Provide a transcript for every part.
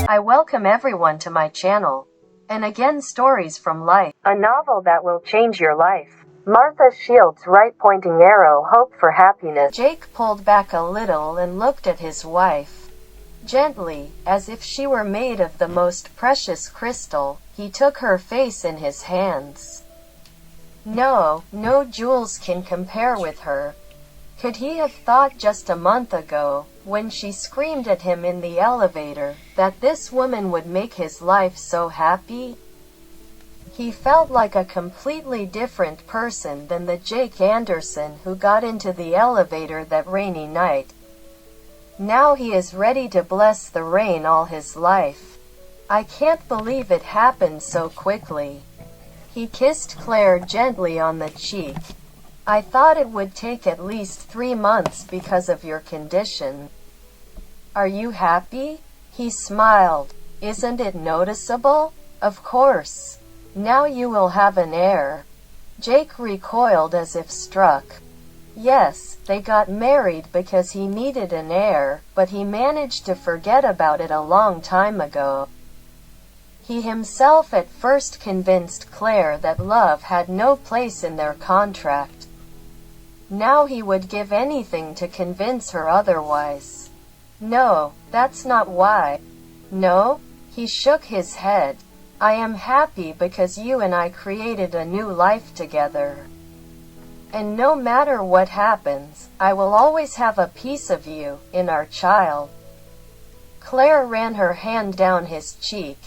I welcome everyone to my channel. And again, stories from life. A novel that will change your life. Martha Shields' right pointing arrow, hope for happiness. Jake pulled back a little and looked at his wife. Gently, as if she were made of the most precious crystal, he took her face in his hands. No jewels can compare with her. Could he have thought just a month ago, when she screamed at him in the elevator, that this woman would make his life so happy? He felt like a completely different person than the Jake Anderson who got into the elevator that rainy night. Now he is ready to bless the rain all his life. I can't believe it happened so quickly. He kissed Claire gently on the cheek. I thought it would take at least 3 months because of your condition. Are you happy? He smiled. Isn't it noticeable? Of course. Now you will have an heir. Jake recoiled as if struck. Yes, they got married because he needed an heir, but he managed to forget about it a long time ago. He himself at first convinced Claire that love had no place in their contract. Now he would give anything to convince her otherwise. No, that's not why. No? He shook his head. I am happy because you and I created a new life together. And no matter what happens, I will always have a piece of you, in our child. Claire ran her hand down his cheek.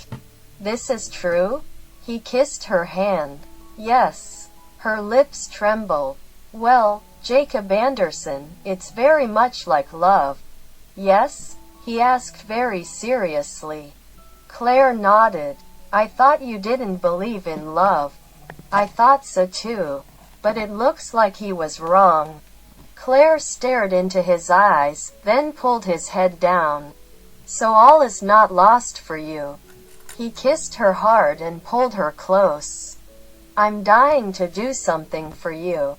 This is true? He kissed her hand. Yes. Her lips trembled. Well, Jacob Anderson, it's very much like love. Yes? He asked very seriously. Claire nodded. I thought you didn't believe in love. I thought so too. But it looks like he was wrong. Claire stared into his eyes, then pulled his head down. So all is not lost for you. He kissed her hard and pulled her close. I'm dying to do something for you.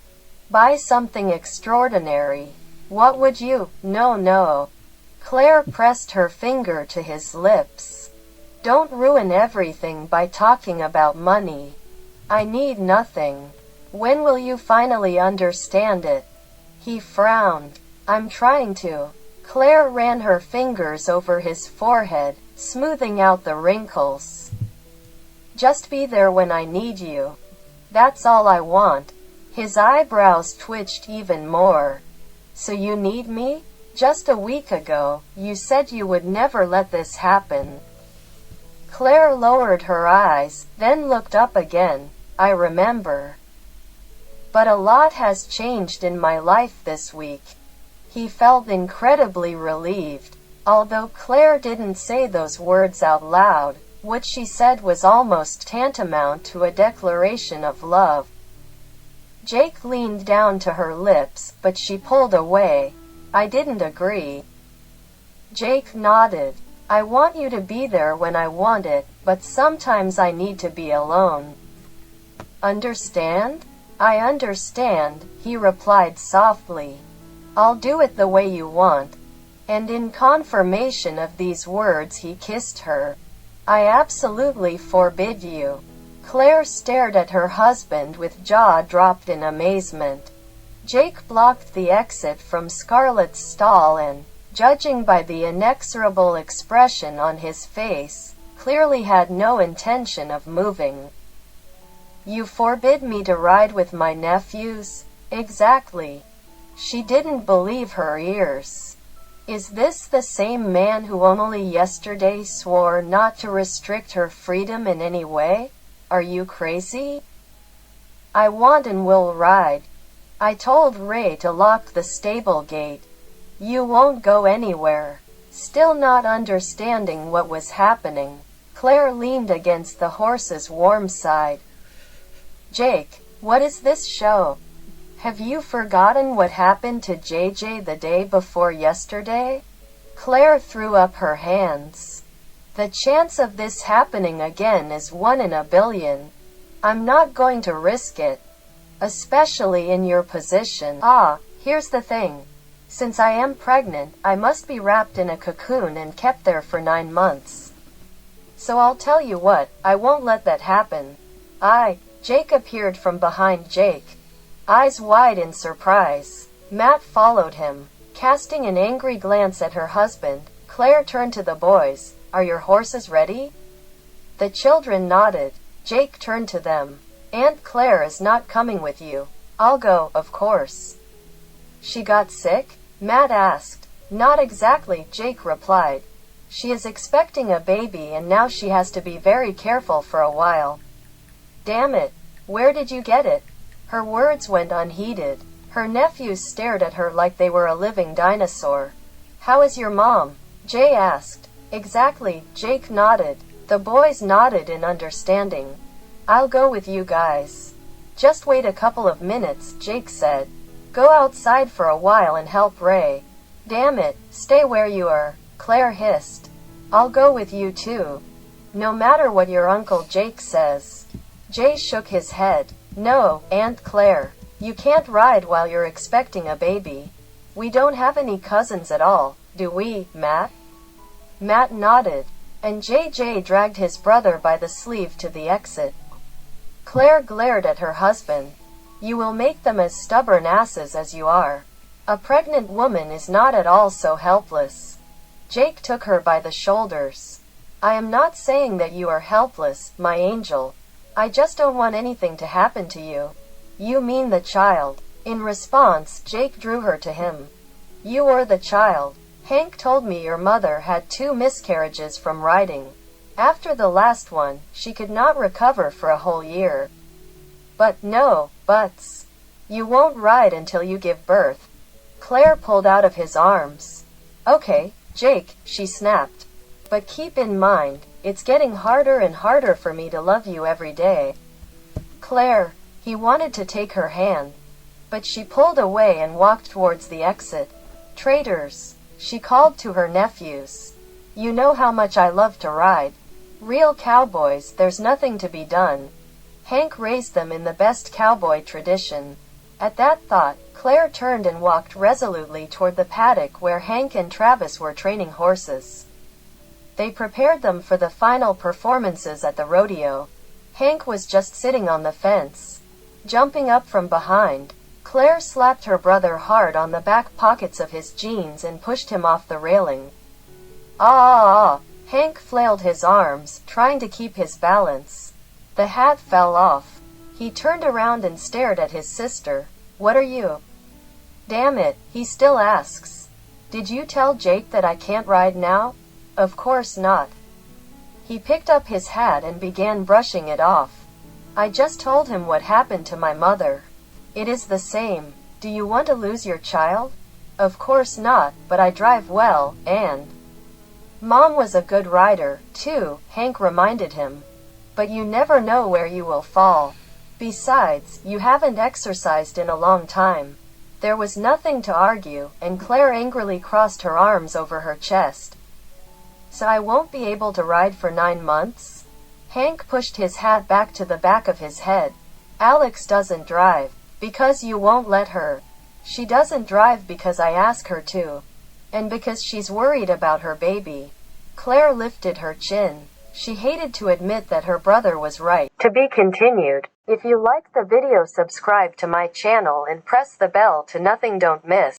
Buy something extraordinary. What would you? No. Claire pressed her finger to his lips. Don't ruin everything by talking about money. I need nothing. When will you finally understand it? He frowned. I'm trying to. Claire ran her fingers over his forehead, smoothing out the wrinkles. Just be there when I need you. That's all I want. His eyebrows twitched even more. So you need me? Just a week ago, you said you would never let this happen. Claire lowered her eyes, then looked up again. I remember. But a lot has changed in my life this week. He felt incredibly relieved. Although Claire didn't say those words out loud, what she said was almost tantamount to a declaration of love. Jake leaned down to her lips, but she pulled away. I didn't agree. Jake nodded. I want you to be there when I want it, but sometimes I need to be alone. Understand? I understand, he replied softly. I'll do it the way you want. And in confirmation of these words he kissed her. I absolutely forbid you. Claire stared at her husband with jaw dropped in amazement. Jake blocked the exit from Scarlett's stall and, judging by the inexorable expression on his face, clearly had no intention of moving. You forbid me to ride with my nephews? Exactly. She didn't believe her ears. Is this the same man who only yesterday swore not to restrict her freedom in any way? Are you crazy? I want and will ride. I told Ray to lock the stable gate. You won't go anywhere. Still not understanding what was happening, Claire leaned against the horse's warm side. Jake, what is this show? Have you forgotten what happened to JJ the day before yesterday? Claire threw up her hands. The chance of this happening again is 1 in a billion. I'm not going to risk it. Especially in your position. Here's the thing. Since I am pregnant, I must be wrapped in a cocoon and kept there for 9 months. So I'll tell you what, I won't let that happen. Jake appeared from behind Jake, eyes wide in surprise. Matt followed him, casting an angry glance at her husband. Claire turned to the boys. Are your horses ready? The children nodded. Jake turned to them. Aunt Claire is not coming with you. I'll go, of course. She got sick? Matt asked. Not exactly, Jake replied. She is expecting a baby and now she has to be very careful for a while. Damn it. Where did you get it? Her words went unheeded. Her nephews stared at her like they were a living dinosaur. How is your mom? Jay asked. Exactly, Jake nodded. The boys nodded in understanding. I'll go with you guys. Just wait a couple of minutes, Jake said. Go outside for a while and help Ray. Damn it, stay where you are, Claire hissed. I'll go with you too. No matter what your Uncle Jake says. Jay shook his head. No, Aunt Claire. You can't ride while you're expecting a baby. We don't have any cousins at all, do we, Matt? Matt nodded, and JJ dragged his brother by the sleeve to the exit. Claire glared at her husband. You will make them as stubborn asses as you are. A pregnant woman is not at all so helpless. Jake took her by the shoulders. I am not saying that you are helpless, my angel. I just don't want anything to happen to you. You mean the child. In response, Jake drew her to him. You or the child. Hank told me your mother had 2 miscarriages from riding. After the last one, she could not recover for a whole year. But no, buts. You won't ride until you give birth. Claire pulled out of his arms. Okay, Jake, she snapped. But keep in mind, it's getting harder and harder for me to love you every day. Claire, he wanted to take her hand, but she pulled away and walked towards the exit. Traitors, she called to her nephews. You know how much I love to ride. Real cowboys, there's nothing to be done. Hank raised them in the best cowboy tradition. At that thought, Claire turned and walked resolutely toward the paddock where Hank and Travis were training horses. They prepared them for the final performances at the rodeo. Hank was just sitting on the fence. Jumping up from behind, Claire slapped her brother hard on the back pockets of his jeans and pushed him off the railing. Hank flailed his arms, trying to keep his balance. The hat fell off. He turned around and stared at his sister. What are you? Damn it, he still asks. Did you tell Jake that I can't ride now? Of course not. He picked up his hat and began brushing it off. I just told him what happened to my mother. It is the same. Do you want to lose your child? Of course not, but I drive well, and Mom was a good rider, too, Hank reminded him. But you never know where you will fall. Besides, you haven't exercised in a long time. There was nothing to argue, and Claire angrily crossed her arms over her chest. So I won't be able to ride for 9 months? Hank pushed his hat back to the back of his head. Alex doesn't drive, because you won't let her. She doesn't drive because I ask her to. And because she's worried about her baby. Claire lifted her chin. She hated to admit that her brother was right. To be continued. If you liked the video, subscribe to my channel and press the bell to nothing don't miss.